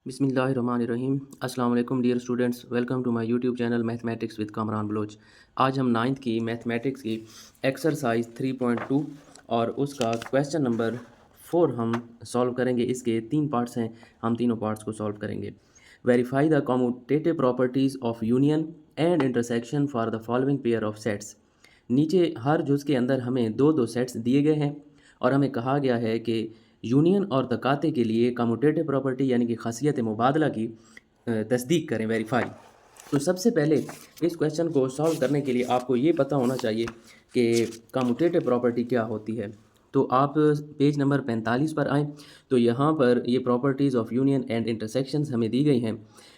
बिस्मिल्लाहिर्रहमानिर्रहीम। अस्सलाम वालेकुम dear students, welcome to my YouTube channel mathematics with Kamran Baloch. आज हम नाइन्थ की मैथमेटिक्स की एक्सरसाइज 3.2 और उसका क्वेश्चन नंबर 4 हम सॉल्व करेंगे। इसके 3 पार्ट्स हैं, हम तीनों पार्ट्स को सॉल्व करेंगे। Verify the commutative properties of union and intersection for the following pair of sets. नीचे हर जुज़ के अंदर हमें दो दो सेट्स दिए गए हैं और हमें कहा गया है कि यूनियन और तकाते के लिए कम्यूटेटिव प्रॉपर्टी यानी कि खासियत मुबादला की तस्दीक करें, वेरीफाई। तो सबसे पहले इस क्वेश्चन को सॉल्व करने के लिए आपको ये पता होना चाहिए कि कम्यूटेटिव प्रॉपर्टी क्या होती है। तो आप पेज नंबर 45 पर आएँ तो यहाँ पर ये properties of union and intersections हमें दी गई हैं।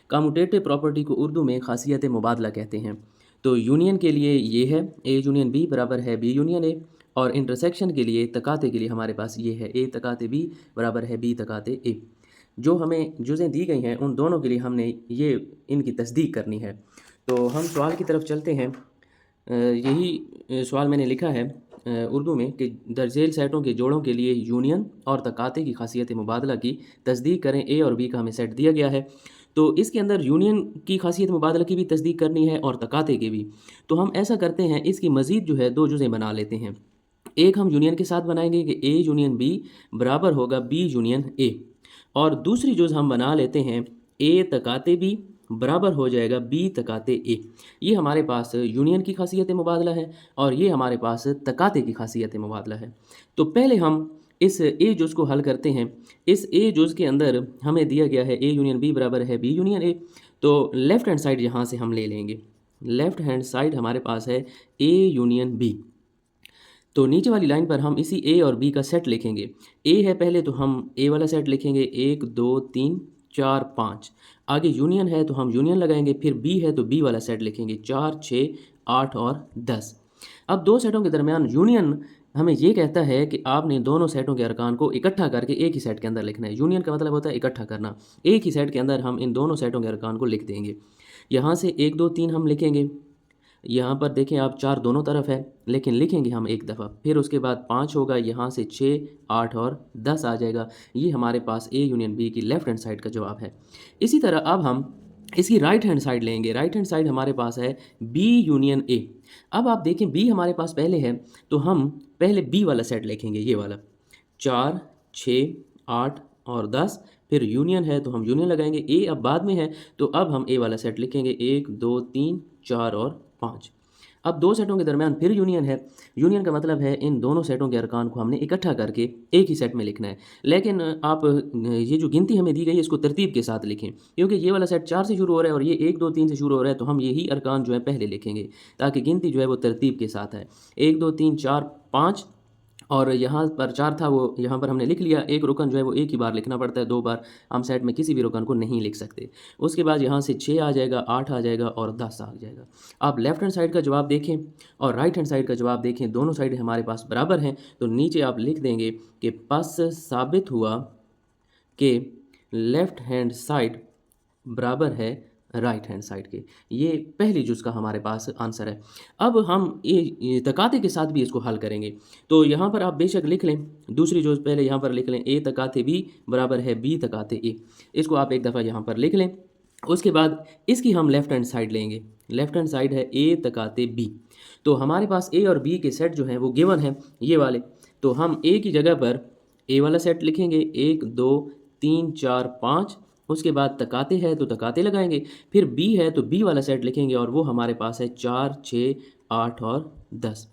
कम्यूटेटिव प्रॉपर्टी को उर्दू में खासियत मुबादला कहते हैं। तो यूनियन के लिए ये है ए यूनियन बी बराबर है बी यूनियन ए, और इंटरसेक्शन के लिए तकाते के लिए हमारे पास ये है ए तकाते बी बराबर है बी तकाते ए। जो हमें जुज़ें दी गई हैं उन दोनों के लिए हमने ये इनकी तस्दीक करनी है। तो हम सवाल की तरफ चलते हैं। यही सवाल मैंने लिखा है उर्दू में कि दरजेल सेटों के जोड़ों के लिए यूनियन और तकाते की खासियत मुबादला की तस्दीक करें। ए और बी का हमें सेट दिया गया है, तो इसके अंदर यूनियन की खासियत मुबादला की भी तस्दीक करनी है और तकाते की भी। तो हम ऐसा करते हैं, इसकी मज़ीद जो है दो जुज़ें बना लेते हैं। एक हम यूनियन के साथ बनाएंगे कि ए यूनियन बी बराबर होगा बी यूनियन ए, और दूसरी जुज़ हम बना लेते हैं ए तकाते बी बराबर हो जाएगा बी तकाते ए। ये हमारे पास यूनियन की खासियत मुबादला है और ये हमारे पास तकाते की खासियत मुबादला है। तो पहले हम इस ए जुज़ को हल करते हैं। इस ए जुज़ के अंदर हमें दिया गया है ए यूनियन बी बराबर है बी यूनियन ए, तो लेफ़्ट हैंड साइड यहाँ से हम ले लेंगे। लेफ़्ट हैंड साइड हमारे पास है ए यूनियन बी। तो नीचे वाली लाइन पर हम इसी ए और बी का सेट लिखेंगे। ए है पहले तो हम ए वाला सेट लिखेंगे 1 2 3 4 5। आगे यूनियन है तो हम यूनियन लगाएंगे, फिर बी है तो बी वाला सेट लिखेंगे 4 6 8 और 10। अब दो सेटों के दरमियान यूनियन हमें ये कहता है कि आपने दोनों सेटों के अरकान को इकट्ठा करके एक ही सेट के अंदर लिखना है। यूनियन का मतलब होता है इकट्ठा करना। एक ही सेट के अंदर हम इन दोनों सेटों के अरकान को लिख देंगे। यहाँ से 1 2 3 हम लिखेंगे। यहाँ पर देखें आप 4 दोनों तरफ है, लेकिन लिखेंगे हम एक दफ़ा। फिर उसके बाद 5 होगा, यहाँ से 6 8 और 10 आ जाएगा। ये हमारे पास ए यूनियन बी की लेफ़्ट हैंड साइड का जवाब है। इसी तरह अब हम इसकी राइट हैंड साइड लेंगे। राइट हैंड साइड हमारे पास है बी यूनियन ए। अब आप देखें बी हमारे पास पहले है तो हम पहले बी वाला सेट लिखेंगे, ये वाला 4 6 8 और 10। फिर यूनियन है तो हम यूनियन लगाएंगे। ए अब बाद में है तो अब हम ए वाला सेट लिखेंगे 1 2 3 4 और 5। अब दो सेटों के दरमियान फिर यूनियन है। यूनियन का मतलब है इन दोनों सेटों के अरकान को हमने इकट्ठा करके एक ही सेट में लिखना है। लेकिन आप ये जो गिनती हमें दी गई है इसको तरतीब के साथ लिखें, क्योंकि ये वाला सेट 4 से शुरू हो रहा है और ये 1 2 3 से शुरू हो रहा है, तो हम यही अरकान जो है पहले लिखेंगे ताकि गिनती जो है वो तरतीब के साथ है। 1 2 3 4 5, और यहाँ पर 4 था वो यहाँ पर हमने लिख लिया। एक रुकन जो है वो एक ही बार लिखना पड़ता है, 2 बार हम सेट में किसी भी रुकन को नहीं लिख सकते। उसके बाद यहाँ से 6 आ जाएगा, 8 आ जाएगा और 10 आ जाएगा। आप लेफ़्ट हैंड साइड का जवाब देखें और राइट हैंड साइड का जवाब देखें, दोनों साइड हमारे पास बराबर हैं। तो नीचे आप लिख देंगे कि बस साबित हुआ कि लेफ़्ट हैंड साइड बराबर है राइट हैंड साइड के। ये पहली जुज़ का हमारे पास आंसर है। अब हम ये तकाते के साथ भी इसको हल करेंगे। तो यहाँ पर आप बेशक लिख लें, दूसरी जुज़ पहले यहाँ पर लिख लें ए तकाते बी बराबर है बी तकाते ए। इसको आप एक दफ़ा यहाँ पर लिख लें। उसके बाद इसकी हम लेफ़्ट हैंड साइड लेंगे। लेफ़्ट हैंड साइड है ए तकाते बी। तो हमारे पास ए और बी के सेट जो हैं वो गिवन है ये वाले। तो हम ए की जगह पर ए वाला सेट लिखेंगे 1 2 3 4 5। उसके बाद तकाते है तो तकाते लगाएंगे। फिर बी है तो बी वाला सेट लिखेंगे और वो हमारे पास है 4 6 8 और 10।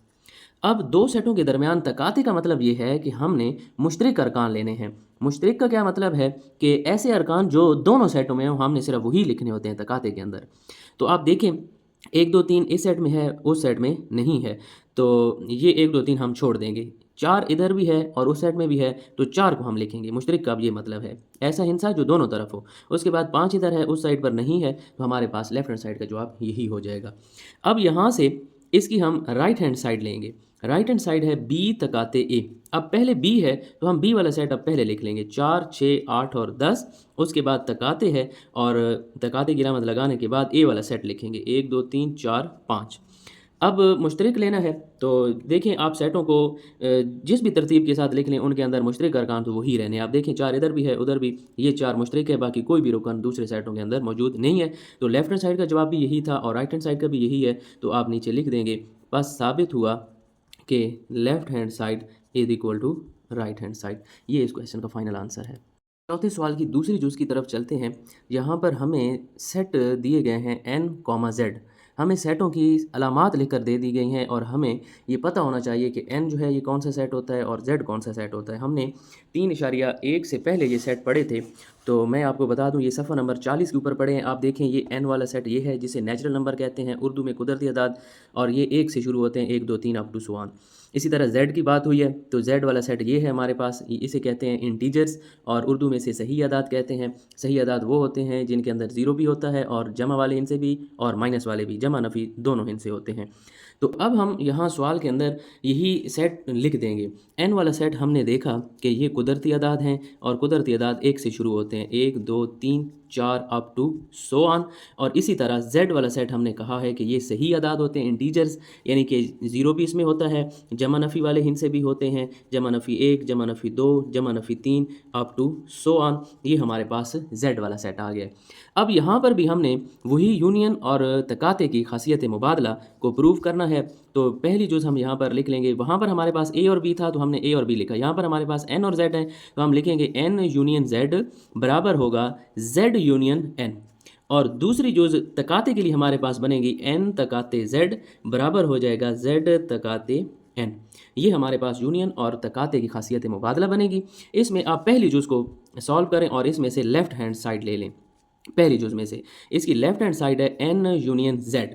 अब दो सेटों के दरमियान तकाते का मतलब ये है कि हमने मुश्तरक अरकान लेने हैं। मुश्तरक का क्या मतलब है कि ऐसे अरकान जो दोनों सेटों में हो, हमने सिर्फ वही लिखने होते हैं तकाते के अंदर। तो आप देखें 1 2 3 इस सेट में है, उस सेट में नहीं है, तो ये 1 2 3 हम छोड़ देंगे। 4 इधर भी है और उस सेट में भी है, तो 4 को हम लिखेंगे। मुश्तरक का अब ये मतलब है ऐसा हिस्सा जो दोनों तरफ हो। उसके बाद 5 इधर है, उस साइड पर नहीं है, तो हमारे पास लेफ्ट हैंड साइड का जवाब यही हो जाएगा। अब यहाँ से इसकी हम राइट हैंड साइड लेंगे। राइट हैंड साइड है बी तकाते ए। अब पहले बी है तो हम बी वाला सेट अब पहले लिख लेंगे 4 6 8 और 10। उसके बाद तकाते है और तकाते की अलामत लगाने के बाद ए वाला सेट लिखेंगे 1 2 3 4 5। अब मुश्तरक लेना है तो देखें आप सेटों को जिस भी तरतीब के साथ लिख लें उनके अंदर मुश्तरक अरकान तो वही रहने हैं। आप देखें 4 इधर भी है, उधर भी, ये 4 मुश्तरक है, बाकी कोई भी रुकन दूसरे सेटों के अंदर मौजूद नहीं है। तो लेफ्ट हैंड साइड का जवाब भी यही था और राइट हैंड साइड का भी यही है। तो आप नीचे लिख देंगे, बस साबित हुआ कि left hand side is equal to right hand side. ये इस क्वेश्चन का फाइनल आंसर है। चौथे सवाल की दूसरी जुज़ की तरफ चलते हैं। यहाँ पर हमें सेट दिए गए हैं n, z। हमें सेटों की अलामात लिख कर दे दी गई हैं और हमें ये पता होना चाहिए कि n जो है ये कौन सा सेट होता है और z कौन सा सेट होता है। हमने 3.1 से पहले ये सेट पढ़े थे, तो मैं आपको बता दूं ये सफ़ा नंबर 40 के ऊपर पढ़े हैं। आप देखें ये n वाला सेट ये है जिसे नेचुरल नंबर कहते हैं, उर्दू में कुदरती अदाद, और ये 1 से शुरू होते हैं, 1 2 3 अप टू सो ऑन। इसी तरह z की बात हुई है तो z वाला सेट ये है हमारे पास, इसे कहते हैं इंटीजर्स और उर्दू में से सही अदाद कहते हैं। सही अदाद वो होते हैं जिनके अंदर ज़ीरो भी होता है और जमा वाले हिस्से भी और माइनस वाले भी, जमा नफ़ी दोनों हिस्से होते हैं। तो अब हम यहाँ सवाल के अंदर यही सेट लिख देंगे। n वाला सेट हमने देखा कि ये कुदरती अदाद हैं और कुदरती अदाद 1 से शुरू होते हैं, 1 2 3 4 अप टू सो ऑन। और इसी तरह z वाला सेट हमने कहा है कि ये सही अदाद होते हैं, इंटीजर्स, यानी कि ज़ीरो भी इसमें होता है, जमा नफ़ी वाले हिस्से भी होते हैं, जमा नफ़ी 1 जमा नफ़ी 2 जमा नफ़ी 3 अप टू सो ऑन। ये हमारे पास z वाला सेट आ गया। अब यहाँ पर भी हमने वही यूनियन और तकाते की खासियत मुबादला को प्रूव करना है। तो पहली जुज़ हम यहाँ पर लिख लेंगे, वहाँ पर हमारे पास a और b था तो हमने a और b लिखा। यहाँ पर हमारे पास n और z है तो हम लिखेंगे n यूनियन z बराबर होगा z यूनियन n। और दूसरी जुज़ तकाते के लिए हमारे पास बनेगी n तकाते z बराबर हो जाएगा z तकाते n। ये हमारे पास यूनियन और तकाते की खासियत मुबादला बनेगी। इसमें आप पहली जुज़ को सॉल्व करें और इसमें से लेफ़्ट हैंड साइड ले लें। पहली जुज़ में से इसकी लेफ़्ट हैंड साइड है n union z।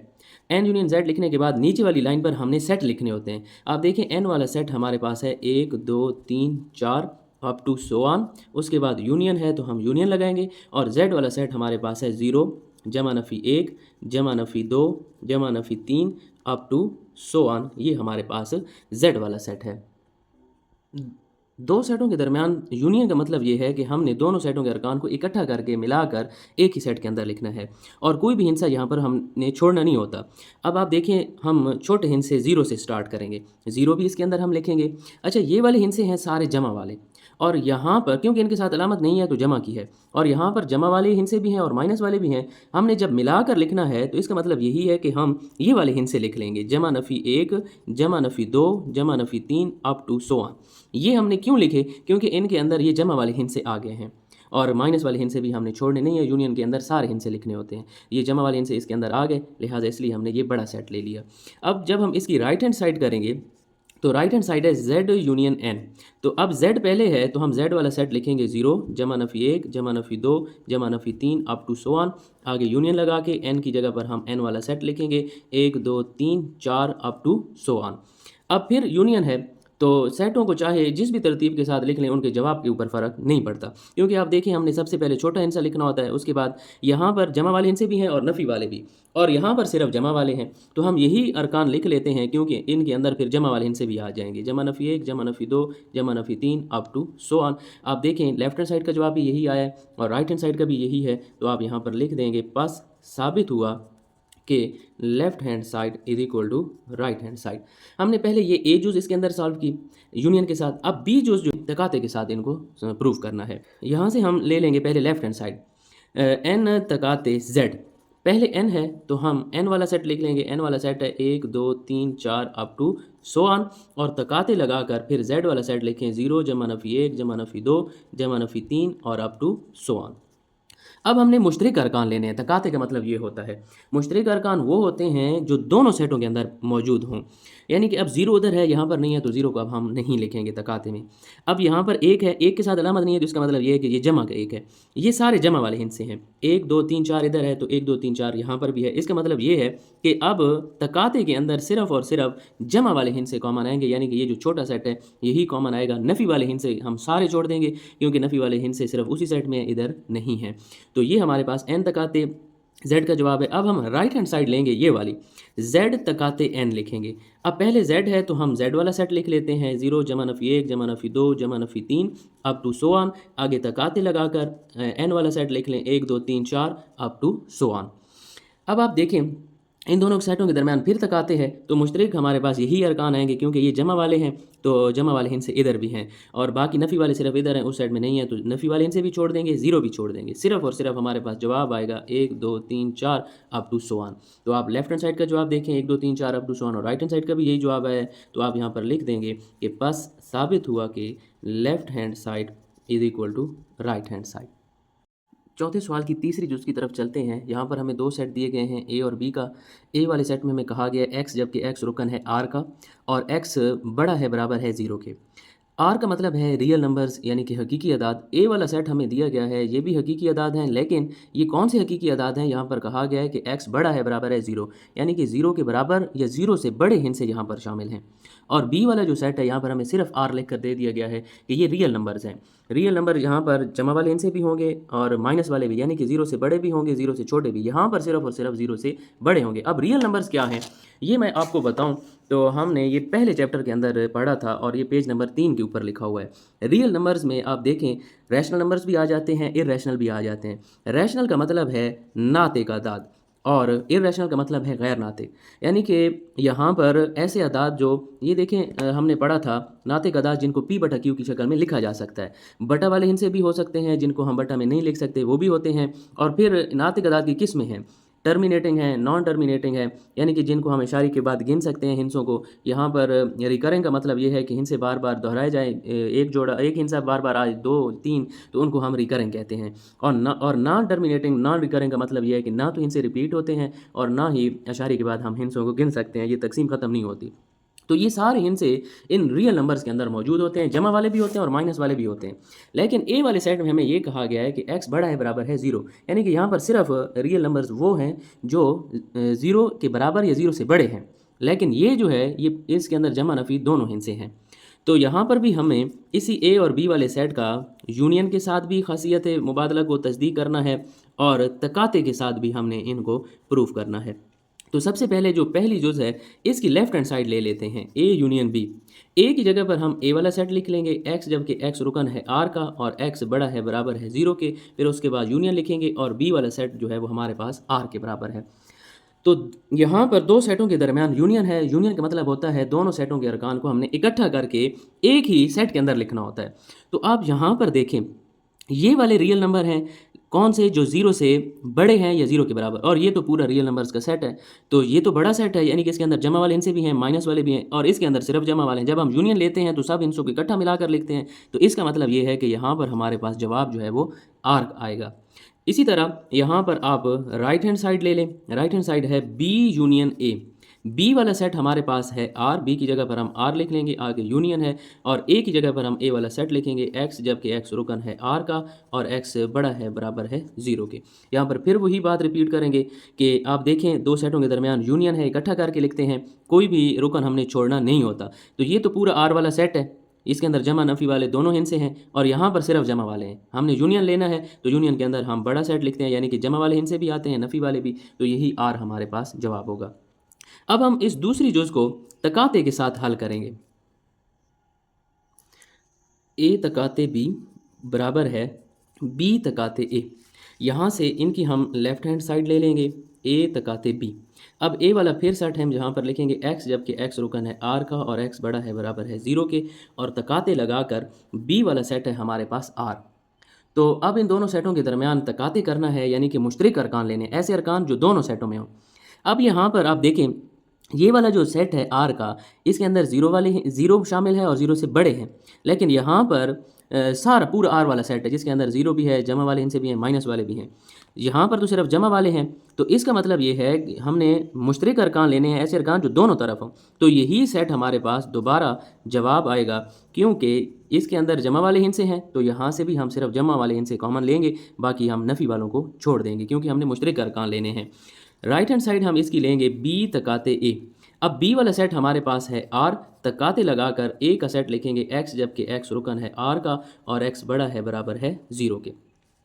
n union z लिखने के बाद नीचे वाली लाइन पर हमने सेट लिखने होते हैं। आप देखें n वाला सेट हमारे पास है 1 2 3 4 अप टू सो ऑन। उसके बाद यूनियन है तो हम यूनियन लगाएंगे और z वाला सेट हमारे पास है 0 जमा नफ़ी 1 जमा नफ़ी 2 जमा नफ़ी 3 अप टू सो ऑन। ये हमारे पास z वाला सेट है। दो सेटों के दरमियान यूनियन का मतलब ये है कि हमने दोनों सेटों के अरकान को इकट्ठा करके मिलाकर एक ही सेट के अंदर लिखना है और कोई भी हिस्सा यहाँ पर हमने छोड़ना नहीं होता। अब आप देखें हम छोटे हिस्से 0 से स्टार्ट करेंगे, 0 भी इसके अंदर हम लिखेंगे। अच्छा, ये वाले हिस्से हैं सारे जमा वाले और यहाँ पर क्योंकि इनके साथ अलामत नहीं है तो जमा की है, और यहाँ पर जमा वाले हिस्से भी हैं और माइनस वाले भी हैं। हमने जब मिलाकर लिखना है तो इसका मतलब यही है कि हम ये वाले हिस्से लिख लेंगे, जमा नफ़ी 1 जमा नफ़ी 2 जमा नफ़ी 3 अप टू सो ऑन। ये हमने क्यों लिखे? क्योंकि इनके अंदर ये जमा वाले हिस्से आ गए हैं और माइनस वाले हिस्से भी हमने छोड़ने नहीं है। यूनियन के अंदर सारे हिस्से लिखने होते हैं, ये जमा वाले हिस्से इसके अंदर आ गए, लिहाजा इसलिए हमने ये बड़ा सेट ले लिया। अब जब हम इसकी राइट हैंड साइड करेंगे तो राइट हैंड साइड है z यूनियन n। तो अब z पहले है तो हम z वाला सेट लिखेंगे 0 जमा नफ़ी 1 जमा नफ़ी 2 जमा नफ़ी 3 अप टू सो ऑन। आगे यूनियन लगा के n की जगह पर हम n वाला सेट लिखेंगे 1 2 3 4 अप टू सो ऑन। अब फिर यूनियन है तो सेटों को चाहे जिस भी तरतीब के साथ लिख लें उनके जवाब के ऊपर फ़र्क नहीं पड़ता, क्योंकि आप देखें हमने सबसे पहले छोटा हिस्सा लिखना होता है, उसके बाद यहाँ पर जमा वाले हिस्से भी हैं और नफ़ी वाले भी, और यहाँ पर सिर्फ जमा वाले हैं तो हम यही अरकान लिख लेते हैं क्योंकि इनके अंदर फिर जमा वाले हिस्से भी आ जाएंगे, जमा नफ़ी 1 जमा नफ़ी 2 जमा नफ़ी 3 अप टू सो ऑन। आप देखें लेफ्ट हैंड साइड का जवाब भी यही आया है और राइट हैंड साइड का भी यही है, तो आप यहाँ पर लिख देंगे बस साबित हुआ कि left hand side is equal to right hand side. हमने पहले ये ए जूज़ इसके अंदर सॉल्व की यूनियन के साथ, अब बी जूज़ जो तकाते के साथ इनको प्रूव करना है। यहाँ से हम ले लेंगे पहले left hand side n तकाते z। पहले n है तो हम n वाला सेट लिख लेंगे, n वाला सेट है 1 2 3 4 अप टू सो ऑन, और तकाते लगाकर फिर z वाला सेट लिखें 0 जमा नफ़ी 1 जमा नफ़ी 2 जमा नफ़ी 3 और अप टू सो ऑन। अब हमने मुश्तरक अरकान लेने हैं। तकाते का मतलब ये होता है, मुश्तरक अरकान वो होते हैं जो दोनों सेटों के अंदर मौजूद हों, यानी कि अब 0 उधर है यहाँ पर नहीं है तो 0 को अब हम नहीं लिखेंगे तकाते में। अब यहाँ पर 1 है, 1 के साथ अलामत नहीं है तो इसका मतलब ये है कि ये जमा का 1 है। ये सारे जमा वाले हिस्से हैं, 1 2 3 4 इधर है तो 1 2 3 4 यहाँ पर भी है। इसका मतलब ये है कि अब तकाते के अंदर सिर्फ और सिर्फ जमा वाले हिस्से कॉमन आएंगे, यानी कि ये जो छोटा सेट है यही कॉमन आएगा। नफ़ी वाले हिस्से हम सारे छोड़ देंगे क्योंकि नफ़ी वाले हिस्से सिर्फ उसी सेट में इधर नहीं है। तो ये हमारे पास n तकाते z का जवाब है। अब हम राइट हैंड साइड लेंगे, ये वाली z तकाते n लिखेंगे। अब पहले z है तो हम z वाला सेट लिख लेते हैं 0 जमा नफ़ी 1 जमा नफ़ी 2 जमा नफ़ी 3 अप टू सो ऑन। आगे तकाते लगाकर n वाला सेट लिख लें 1 2 3 4 अप टू सो ऑन। अब आप देखें इन दोनों सेटों के दरमियान फिर तकाते हैं तो मुश्तरक हमारे पास यही अरकान आएंगे, क्योंकि ये जमा वाले हैं तो जमा वाले हिंसे इधर भी हैं और बाकी नफ़ी वाले सिर्फ इधर हैं, उस साइड में नहीं है, तो नफ़ी वाले हिंसे भी छोड़ देंगे, ज़ीरो भी छोड़ देंगे। सिर्फ और सिर्फ हमारे पास जवाब आएगा 1 2 3 4 अप टू सो ऑन। तो आप लेफ्ट हैंड साइड का जवाब देखें 1 2 3 4 अप टू सो ऑन, और राइट हैंड साइड का भी यही जवाब है। तो आप यहाँ पर लिख देंगे कि बस साबित हुआ कि left hand side is equal to right hand side. चौथे सवाल की तीसरी जुज़ की तरफ चलते हैं। यहाँ पर हमें दो सेट दिए गए हैं ए और बी का। ए वाले सेट में हमें कहा गया है एक्स, जबकि एक्स रुकन है आर का और एक्स बड़ा है बराबर है ज़ीरो के। आर का मतलब है रियल नंबर्स यानी कि हकीकी अदाद। ए वाला सेट हमें दिया गया है, ये भी हकीकी अदाद हैं, लेकिन ये कौन से हकीकी अदाद हैं? यहाँ पर कहा गया है कि एक्स बड़ा है बराबर है ज़ीरो, यानी कि ज़ीरो के बराबर या ज़ीरो से बड़े हिस्से यहाँ पर शामिल हैं। और बी वाला जो सेट है यहाँ पर हमें सिर्फ आर लिख कर दे दिया गया है कि ये रियल नंबर्स हैं। रियल नंबर यहाँ पर जमा वाले हिस्से भी होंगे और माइनस वाले भी, यानी कि ज़ीरो से बड़े भी होंगे, ज़ीरो से छोटे भी। यहाँ पर सिर्फ और सिर्फ ज़ीरो से बड़े होंगे। अब रियल नंबर्स क्या हैं ये मैं आपको बताऊं तो हमने ये पहले चैप्टर के अंदर पढ़ा था और ये पेज नंबर 3 के ऊपर लिखा हुआ है। रियल नंबर्स में आप देखें रैशनल नंबर्स भी आ जाते हैं, इररेशनल भी आ जाते हैं। रैशनल का मतलब है नाते का अदाद और इररेशनल का मतलब है गैर नाते, यानी कि यहाँ पर ऐसे अदाद जो ये देखें हमने पढ़ा था नाते का अदाद जिनको पी बटा क्यू की शक्ल में लिखा जा सकता है। बटा वाले हिस्से भी हो सकते हैं जिनको हम बटा में नहीं लिख सकते, वो भी होते हैं। और फिर नाते का अदाद की किस्में हैं, टर्मिनेटिंग है, नॉन टर्मिनेटिंग है, यानी कि जिनको हम इशारे के बाद गिन सकते हैं हिंसों को। यहाँ पर रिकरिंग का मतलब ये है कि हिंसे बार बार दोहराए जाए, एक जोड़ा एक हिंसा बार बार आए, दो तीन, तो उनको हम रिकरिंग कहते हैं। और नॉन टर्मिनेटिंग नॉन रिकरिंग का मतलब ये है कि ना तो हिंसे रिपीट होते हैं और ना ही इशारे के बाद हम हिंसों को गिन सकते हैं, ये तकसीम ख़त्म नहीं होती। तो ये सारे हिंसे इन रियल नंबर्स के अंदर मौजूद होते हैं, जमा वाले भी होते हैं और माइनस वाले भी होते हैं। लेकिन ए वाले सेट में हमें ये कहा गया है कि एक्स बड़ा है बराबर है ज़ीरो, यानी कि यहाँ पर सिर्फ रियल नंबर्स वो हैं जो ज़ीरो के बराबर या ज़ीरो से बड़े हैं। लेकिन ये जो है ये इसके अंदर जमा नफ़ी दोनों हिंसे हैं। तो यहाँ पर भी हमें इसी ए और बी वाले सेट का यूनियन के साथ भी खासियत मुबादला को तस्दीक करना है और तकाते के साथ भी हमने इनको प्रूफ करना है। तो सबसे पहले जो पहली जुज़ है इसकी लेफ्ट हैंड साइड ले लेते हैं, ए यूनियन बी। ए की जगह पर हम ए वाला सेट लिख लेंगे एक्स, जबकि एक्स रुकन है आर का और एक्स बड़ा है बराबर है ज़ीरो के। फिर उसके बाद यूनियन लिखेंगे और बी वाला सेट जो है वो हमारे पास आर के बराबर है। तो यहाँ पर दो सेटों के दरमियान यूनियन है। यूनियन का मतलब होता है दोनों सेटों के अरकान को हमने इकट्ठा करके एक ही सेट के अंदर लिखना होता है। तो आप यहाँ पर देखें ये वाले रियल नंबर हैं कौन से, जो ज़ीरो से बड़े हैं या ज़ीरो के बराबर, और ये तो पूरा रियल नंबर्स का सेट है। तो ये तो बड़ा सेट है, यानी कि इसके अंदर जमा वाले हिस्से भी हैं, माइनस वाले भी हैं और इसके अंदर सिर्फ जमा वाले हैं। जब हम यूनियन लेते हैं तो सब हिस्सों को इकट्ठा मिलाकर लिखते हैं। तो इसका मतलब ये है कि यहाँ पर हमारे पास जवाब जो है वो आर आएगा। इसी तरह यहाँ पर आप राइट हैंड साइड ले लें। राइट हैंड साइड है बी यूनियन ए। बी वाला सेट हमारे पास है आर, बी की जगह पर हम आर लिख लेंगे, आगे यूनियन है, और ए की जगह पर हम ए वाला सेट लिखेंगे एक्स, जबकि एक्स रुकन है आर का और एक्स बड़ा है बराबर है ज़ीरो के। यहाँ पर फिर वही बात रिपीट करेंगे कि आप देखें दो सेटों के दरमियान यूनियन है, इकट्ठा करके लिखते हैं, कोई भी रुकन हमने छोड़ना नहीं होता। तो ये तो पूरा आर वाला सेट है, इसके अंदर जमा नफ़ी वाले दोनों हिस्से हैं और यहाँ पर सिर्फ जमा वाले हैं। हमने यूनियन लेना है तो यूनियन के अंदर हम बड़ा सेट लिखते हैं, यानी कि जमा वाले हिस्से भी आते हैं, नफ़ी वाले भी। तो यही आर हमारे पास जवाब होगा। अब हम इस दूसरी जुज़ को तकाते के साथ हल करेंगे। ए तकाते बी बराबर है बी तकाते ए। यहाँ से इनकी हम लेफ्ट हैंड साइड ले लेंगे, ए तकाते बी। अब ए वाला फिर सेट है, हम जहाँ पर लिखेंगे एक्स, जबकि एक्स रुकन है आर का और एक्स बड़ा है बराबर है ज़ीरो के, और तकाते लगाकर बी वाला सेट है हमारे पास आर। तो अब इन दोनों सेटों के दरमियान तकाते करना है, यानी कि मुश्तरक अरकान लेने, ऐसे अरकान जो दोनों सेटों में हों। अब यहाँ पर आप देखें ये वाला जो सेट है आर का, इसके अंदर ज़ीरो शामिल है और ज़ीरो से बड़े हैं। लेकिन यहाँ पर सारा पूरा आर वाला सेट है जिसके अंदर ज़ीरो भी है, जमा वाले इनसे भी हैं, माइनस वाले भी हैं। यहाँ पर तो सिर्फ जमा वाले हैं। तो इसका मतलब ये है कि हमने मुश्तरक अरकान लेने हैं, ऐसे अरकान जो दोनों तरफ हों। तो यही सेट हमारे पास दोबारा जवाब आएगा, क्योंकि इसके अंदर जमा वाले हिस्से हैं। तो यहाँ से भी हम सिर्फ जमा वाले हिस्से कॉमन लेंगे, बाकी हम नफ़ी वालों को छोड़ देंगे क्योंकि हमने मुश्तरक अरकान लेने हैं। राइट हैंड साइड हम इसकी लेंगे बी तकाते ए। अब बी वाला सेट हमारे पास है आर, तकाते लगाकर ए का सेट लिखेंगे एक्स, जबकि एक्स रुकन है आर का और एक्स बड़ा है बराबर है ज़ीरो के।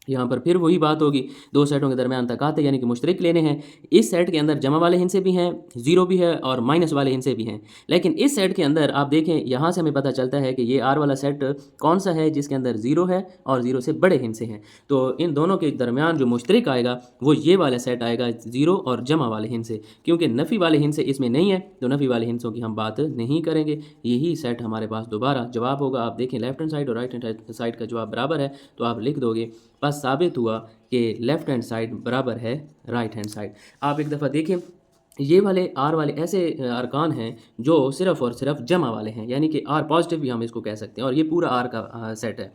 यहाँ पर फिर वही बात होगी, दो सेटों के दरमियान तकाते यानी कि मुश्तरक लेने हैं। इस सेट के अंदर जमा वाले हिस्से भी हैं, ज़ीरो भी है और माइनस वाले हिस्से भी हैं। लेकिन इस सेट के अंदर आप देखें, यहाँ से हमें पता चलता है कि ये आर वाला सेट कौन सा है जिसके अंदर ज़ीरो है और ज़ीरो से बड़े हिस्से हैं। तो इन दोनों के दरमियान जो मुश्तरक आएगा वो ये वाला सेट आएगा, ज़ीरो और जमा वाले हिस्से। क्योंकि नफ़ी वाले हिस्से इसमें नहीं है तो नफ़ी वाले हिस्सों की हम बात नहीं करेंगे। यही सेट हमारे पास दोबारा जवाब होगा। आप देखें लेफ्ट हैंड साइड और राइट हैंड साइड का जवाब बराबर है तो आप लिख दोगे, बस साबित हुआ कि लेफ़्ट हैंड साइड बराबर है राइट हैंड साइड। आप एक दफ़ा देखें, ये वाले आर वाले ऐसे अरकान हैं जो सिर्फ़ और सिर्फ जमा वाले हैं, यानी कि आर पॉजिटिव भी हम इसको कह सकते हैं और ये पूरा आर का सेट है।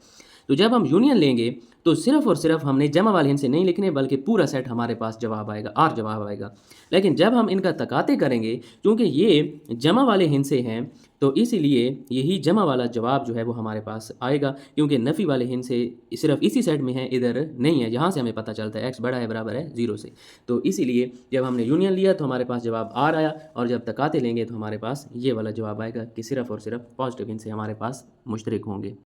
तो जब हम यूनियन लेंगे तो सिर्फ़ और सिर्फ हमने जमा वाले हिस्से नहीं लिखने बल्कि पूरा सेट हमारे पास जवाब आएगा, आर जवाब आएगा। लेकिन जब हम इनका तकाते करेंगे, क्योंकि ये जमा वाले हिस्से हैं तो इसीलिए यही जमा वाला जवाब जो है वो हमारे पास आएगा, क्योंकि नफ़ी वाले हिस्से सिर्फ इसी सेट में हैं, इधर नहीं है। जहाँ से हमें पता चलता है एक्स बड़ा है बराबर है ज़ीरो से। तो इसीलिए जब हमने यूनियन लिया तो हमारे पास जवाब आर आया और जब तकाते लेंगे तो हमारे पास ये वाला जवाब आएगा कि सिर्फ़ और सिर्फ पॉजिटिव हिस्से हमारे पास मुश्तरक होंगे।